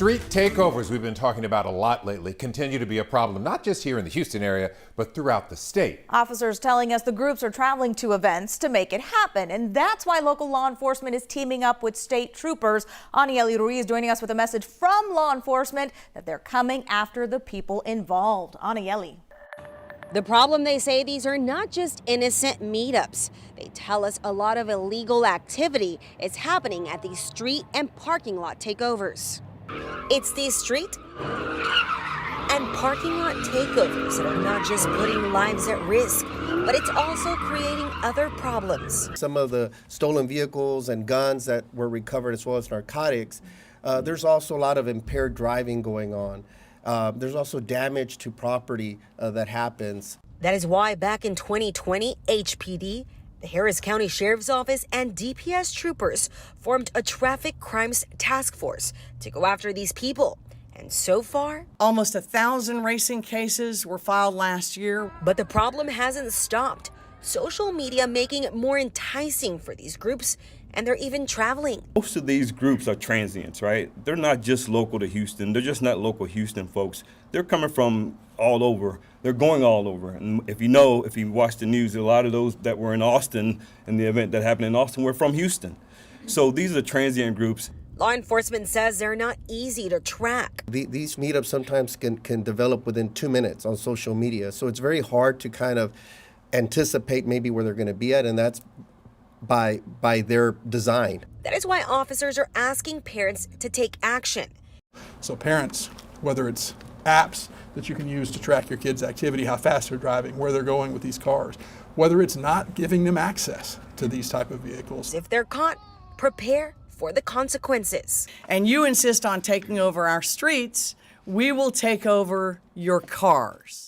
Street takeovers we've been talking about a lot lately continue to be a problem, not just here in the Houston area, but throughout the state. Officers telling us the groups are traveling to events to make it happen, and that's why local law enforcement is teaming up with state troopers. Anieli Ruiz joining us with a message from law enforcement that they're coming after the people involved. Anieli. The problem, they say, these are not just innocent meetups. They tell us a lot of illegal activity is happening at these street and parking lot takeovers. It's these street and parking lot takeovers that are not just putting lives at risk, but it's also creating other problems. Some of the stolen vehicles and guns that were recovered, as well as narcotics, there's also a lot of impaired driving going on. There's also damage to property that happens. That is why back in 2020, HPD, the Harris County Sheriff's Office, and DPS troopers formed a traffic crimes task force to go after these people. And so far, almost 1,000 racing cases were filed last year. But the problem hasn't stopped. Social media making it more enticing for these groups, and they're even traveling. Most of these groups are transients, right? They're not just local to Houston. They're just not local Houston folks. They're coming from all over. They're going all over. And if you watch the news, a lot of those that were in Austin in the event that happened in Austin were from Houston. So these are transient groups. Law enforcement says they're not easy to track. These meetups sometimes can develop within 2 minutes on social media. So it's very hard to kind of anticipate maybe where they're going to be at, and that's by their design. That is why officers are asking parents to take action. So parents, whether it's apps that you can use to track your kids' activity, how fast they're driving, where they're going with these cars, whether it's not giving them access to these type of vehicles. If they're caught, prepare for the consequences. And you insist on taking over our streets, we will take over your cars.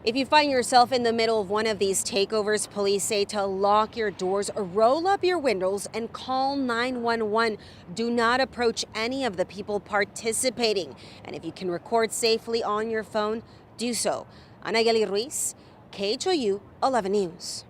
If you find yourself in the middle of one of these takeovers, police say to lock your doors, roll up your windows, and call 911. Do not approach any of the people participating. And if you can record safely on your phone, do so. Anieli Ruiz, KHOU 11 News.